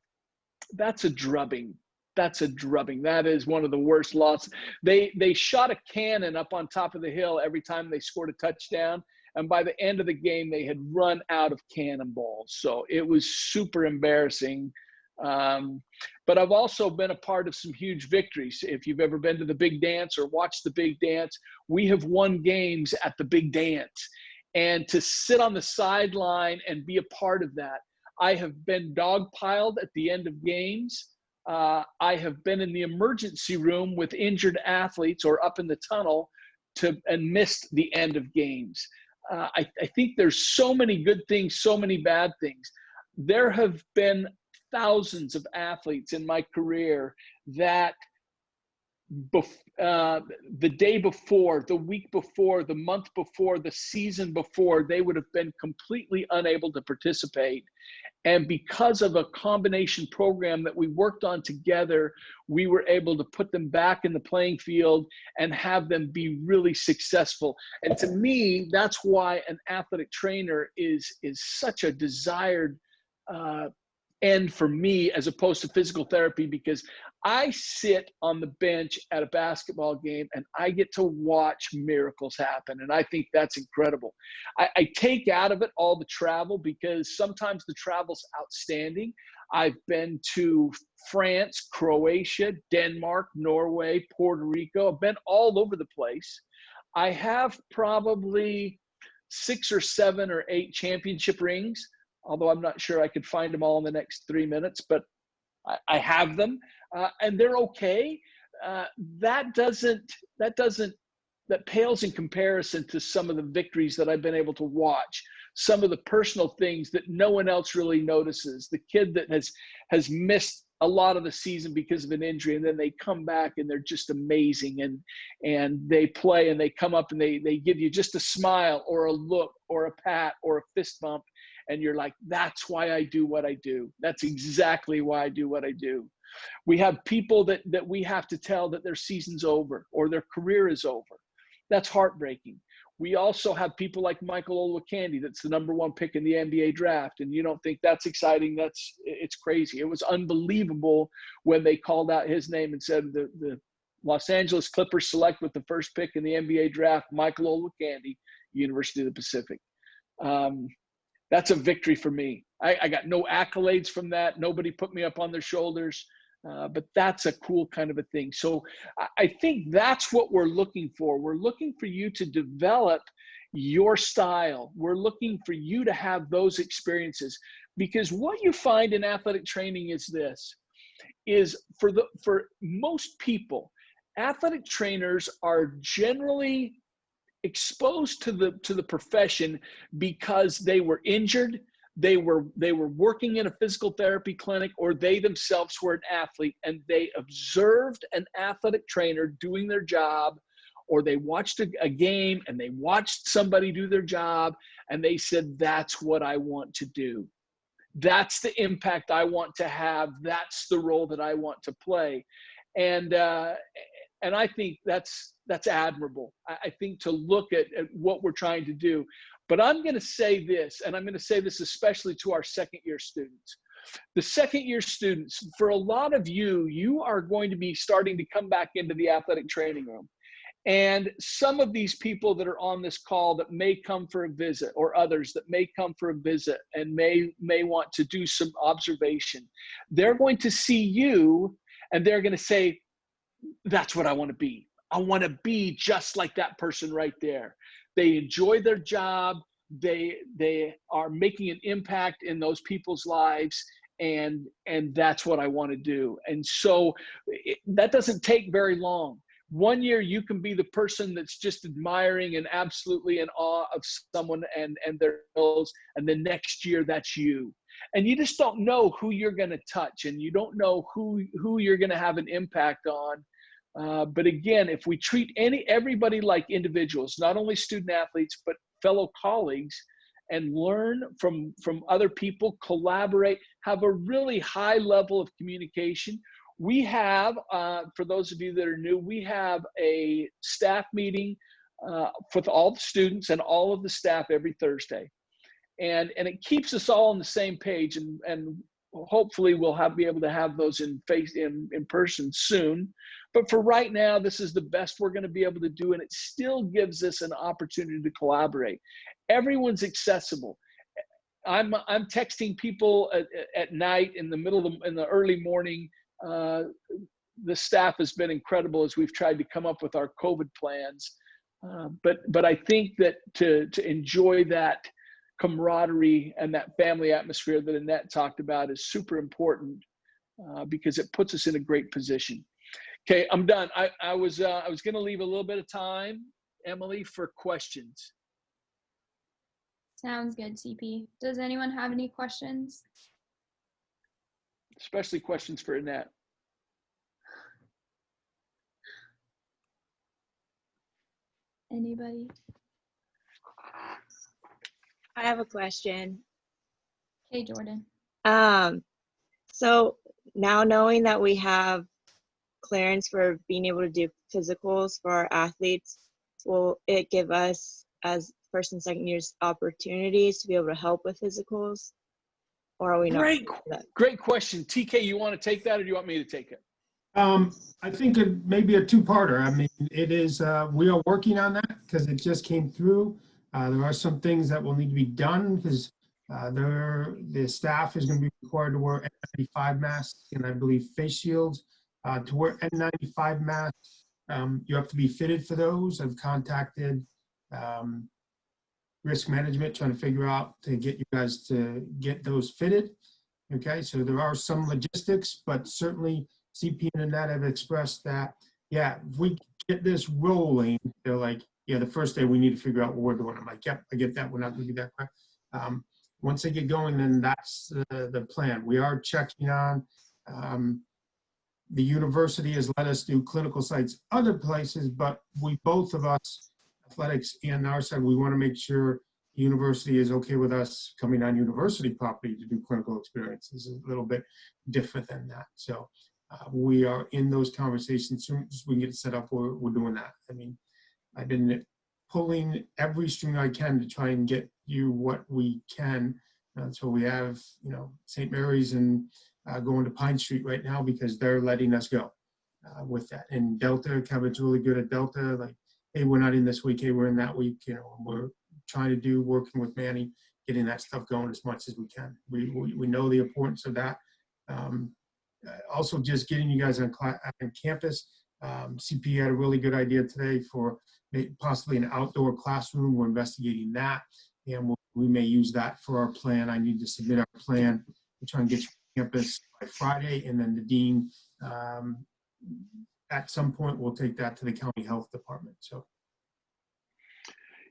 That's a drubbing. That's a drubbing. That is one of the worst losses. They shot a cannon up on top of the hill every time they scored a touchdown. And by the end of the game, they had run out of cannonballs. So it was super embarrassing. But I've also been a part of some huge victories. If you've ever been to the big dance or watched the big dance, we have won games at the big dance. And to sit on the sideline and be a part of that. I have been dogpiled at the end of games. I have been in the emergency room with injured athletes or up in the tunnel and missed the end of games. I think there's so many good things, so many bad things. There have been thousands of athletes in my career that the day before, the week before, the month before, the season before, they would have been completely unable to participate. And because of a combination program that we worked on together, we were able to put them back in the playing field and have them be really successful. And to me, that's why an athletic trainer is such a desired end for me as opposed to physical therapy, because I sit on the bench at a basketball game and I get to watch miracles happen. And I think that's incredible. I take out of it all the travel, because sometimes the travel's outstanding. I've been to France, Croatia, Denmark, Norway, Puerto Rico. I've been all over the place. I have probably 6 or 7 or 8 championship rings, although I'm not sure I could find them all in the next 3 minutes, but I have them, and they're okay. That pales in comparison to some of the victories that I've been able to watch, some of the personal things that no one else really notices. The kid that has missed a lot of the season because of an injury, and then they come back and they're just amazing, and they play and they come up and they give you just a smile or a look or a pat or a fist bump. And you're like, that's why I do what I do. That's exactly why I do what I do. We have people that we have to tell that their season's over or their career is over. That's heartbreaking. We also have people like Michael Olowokandi, that's the #1 pick in the NBA draft. And you don't think that's exciting? It's crazy. It was unbelievable when they called out his name and said the Los Angeles Clippers select with the first pick in the NBA draft, Michael Olowokandi, University of the Pacific. That's a victory for me. I got no accolades from that. Nobody put me up on their shoulders, but that's a cool kind of a thing. So I think that's what we're looking for. We're looking for you to develop your style. We're looking for you to have those experiences, because what you find in athletic training is this, is for most people, athletic trainers are generally exposed to the profession because they were injured, they were working in a physical therapy clinic, or they themselves were an athlete and they observed an athletic trainer doing their job, or they watched a game and they watched somebody do their job and they said, that's what I want to do. That's the impact I want to have. That's the role that I want to play. And I think that's admirable. I think to look at what we're trying to do. But I'm going to say this, and I'm going to say this especially to our second year students. The second year students, for a lot of you, you are going to be starting to come back into the athletic training room. And some of these people that are on this call that may come for a visit, or others that may come for a visit and may want to do some observation, they're going to see you and they're going to say, that's what I want to be. I want to be just like that person right there. They enjoy their job. They are making an impact in those people's lives. And that's what I want to do. And so that doesn't take very long. 1 year, you can be the person that's just admiring and absolutely in awe of someone and their skills. And the next year, that's you. And you just don't know who you're going to touch, and you don't know who you're going to have an impact on. But again, if we treat everybody like individuals, not only student athletes, but fellow colleagues, and learn from other people, collaborate, have a really high level of communication. We have, for those of you that are new, we have a staff meeting with all the students and all of the staff every Thursday. And it keeps us all on the same page, and hopefully we'll be able to have those in person soon. But for right now, this is the best we're going to be able to do, and it still gives us an opportunity to collaborate. Everyone's accessible. I'm texting people at night, in the early morning. The staff has been incredible as we've tried to come up with our COVID plans. But I think that to enjoy that camaraderie and that family atmosphere that Annette talked about is super important, because it puts us in a great position. Okay, I'm done. I was going to leave a little bit of time, Emily, for questions. Sounds good, CP. Does anyone have any questions? Especially questions for Annette. Anybody? I have a question. Okay, Jordan. So now knowing that we have clearance for being able to do physicals for our athletes, will it give us as first and second years opportunities to be able to help with physicals? Or are we not? Great question. TK, you want to take that, or do you want me to take it? I think it may be a two-parter. I mean, it is, we are working on that because it just came through. There are some things that will need to be done because the staff is going to be required to wear N95 masks and I believe face shields. To wear N95 masks, you have to be fitted for those. I've contacted risk management trying to figure out to get you guys to get those fitted. Okay, so there are some logistics, but certainly CP and Annette have expressed that, yeah, if we get this rolling, they're like, yeah, the first day we need to figure out what we're doing. I'm like, yep, I get that. We're not going to do that quick. Once they get going, then that's the plan. We are checking on, the university has let us do clinical sites other places, but we both of us, athletics and our side, we want to make sure the university is okay with us coming on university property to do clinical experiences. It's a little bit different than that. So we are in those conversations. As soon as we get it set up, we're doing that. I mean, I've been pulling every string I can to try and get you what we can. So we have, St. Mary's and going to Pine Street right now because they're letting us go with that. And Delta, Kevin's really good at Delta. Like, hey, we're not in this week. Hey, we're in that week. We're trying to working with Manny, getting that stuff going as much as we can. We know the importance of that. Also, just getting you guys on campus. CP had a really good idea today for possibly an outdoor classroom. We're investigating that, and we may use that for our plan. I need to submit our plan to try and get you on campus by Friday, and then the dean, at some point, will take that to the county health department. So,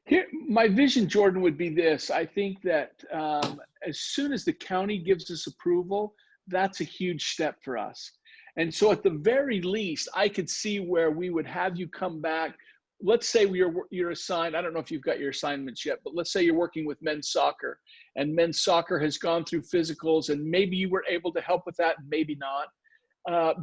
Here, my vision, Jordan, would be this. I think that as soon as the county gives us approval, that's a huge step for us. And so at the very least, I could see where we would have you come back. Let's say you're assigned, I don't know if you've got your assignments yet, but let's say you're working with men's soccer, and men's soccer has gone through physicals, and maybe you were able to help with that, maybe not.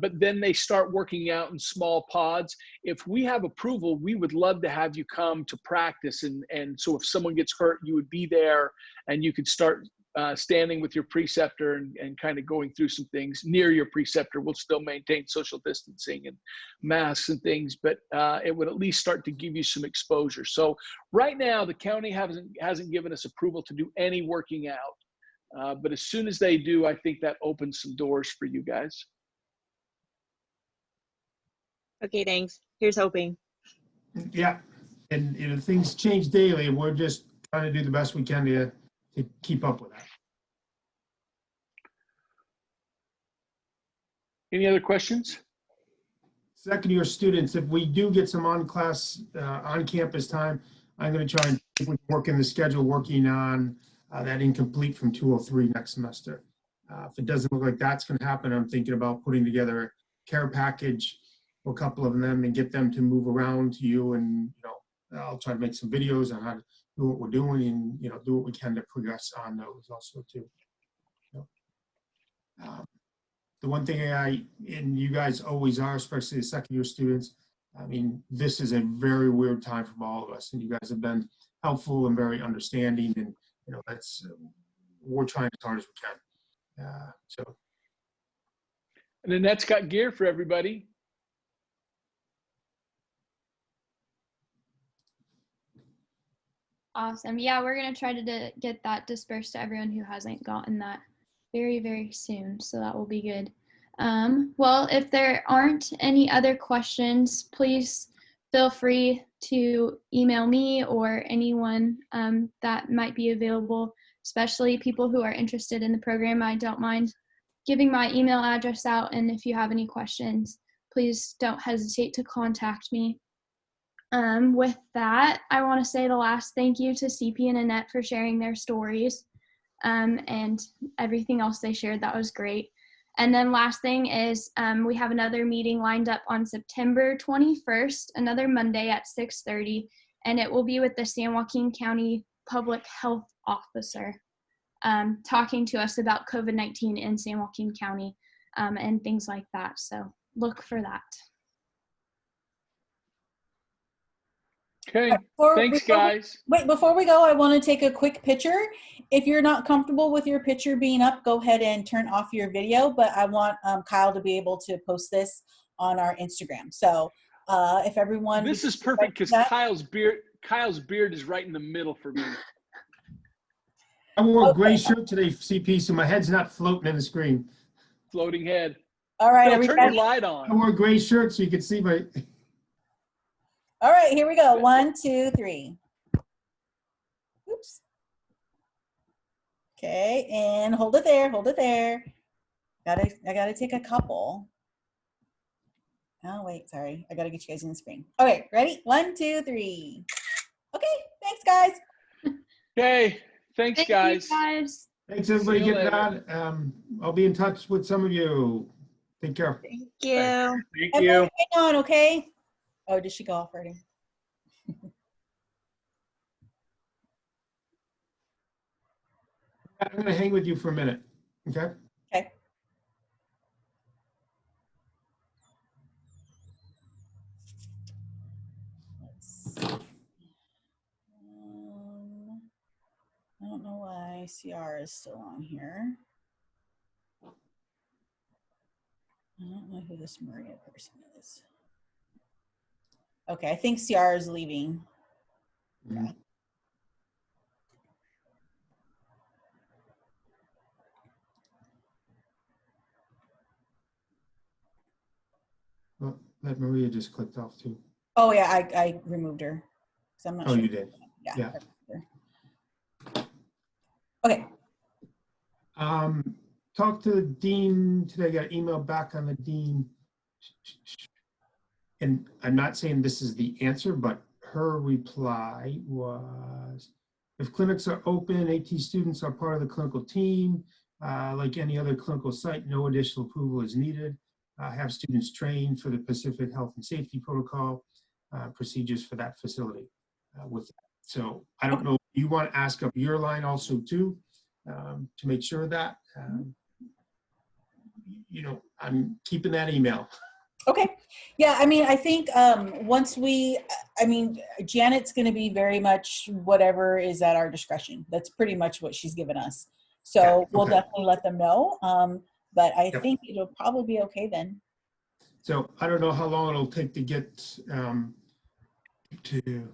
But then they start working out in small pods. If we have approval, we would love to have you come to practice. And so if someone gets hurt, you would be there and you could start standing with your preceptor and kind of going through some things near your preceptor. We'll still maintain social distancing and masks and things, but it would at least start to give you some exposure. So right now, the county hasn't given us approval to do any working out. But as soon as they do, I think that opens some doors for you guys. Okay, thanks. Here's hoping. Yeah, and things change daily, and we're just trying to do the best we can to keep up with that. Any other questions? Second year students, if we do get some on campus time, I'm going to try and see if we can work in the schedule working on that incomplete from 203 next semester. If it doesn't look like that's going to happen, I'm thinking about putting together a care package for a couple of them and get them to move around to you, and I'll try to make some videos on how to do what we're doing, and do what we can to progress on those also too. The one thing and you guys always are, especially the second year students, I mean, this is a very weird time for all of us, and you guys have been helpful and very understanding, and that's we're trying as hard as we can. So. And Annette's got gear for everybody. Awesome. Yeah, we're going to try to get that dispersed to everyone who hasn't gotten that very, very soon. So that will be good. Well, if there aren't any other questions, please feel free to email me or anyone that might be available, especially people who are interested in the program. I don't mind giving my email address out. And if you have any questions, please don't hesitate to contact me. With that, I want to say the last thank you to CP and Annette for sharing their stories and everything else they shared. That was great. And then last thing is we have another meeting lined up on September 21st, another Monday at 6:30, and it will be with the San Joaquin County Public Health Officer talking to us about COVID-19 in San Joaquin County and things like that. So look for that. Okay, thanks guys. Wait, before we go, I want to take a quick picture. If you're not comfortable with your picture being up, go ahead and turn off your video, but I want Kyle to be able to post this on our Instagram. So if everyone— This is perfect because Kyle's beard is right in the middle for me. I wore a gray shirt today, CP, so my head's not floating in the screen. Floating head. All right, Phil, turn your light on. I wore a gray shirt so you could see my... All right, here we go. 1, 2, 3. Oops. Okay, and hold it there, hold it there. I gotta take a couple. Oh, wait, sorry. I gotta get you guys in the screen. Okay, ready? 1, 2, 3. Okay, thanks, guys. Okay, thanks, guys. Thanks, everybody getting on. I'll be in touch with some of you. Take care. Thank you. Thank you. Hang on, okay? Oh, did she go off already? I'm going to hang with you for a minute, okay? Okay. I don't know why CR is still on here. I don't know who this Maria person is. Okay, I think CR is leaving. Yeah. Well, that Maria just clicked off too. Oh yeah, I removed her. I'm not Oh, sure. you did? Yeah. Okay. Talked to the dean today, got an email back on the dean. And I'm not saying this is the answer, but her reply was, if clinics are open, AT students are part of the clinical team. Like any other clinical site, no additional approval is needed. Have students trained for the Pacific Health and Safety Protocol procedures for that facility with that. So I don't know, you want to ask up your line also too, to make sure that, you know, I'm keeping that email. Okay. Yeah, I mean, I think once we, I mean, Janet's going to be very much whatever is at our discretion. That's pretty much what she's given us. So Yeah, we'll okay. definitely let them know. But I Yep. think it'll probably be okay then. So I don't know how long it'll take to get to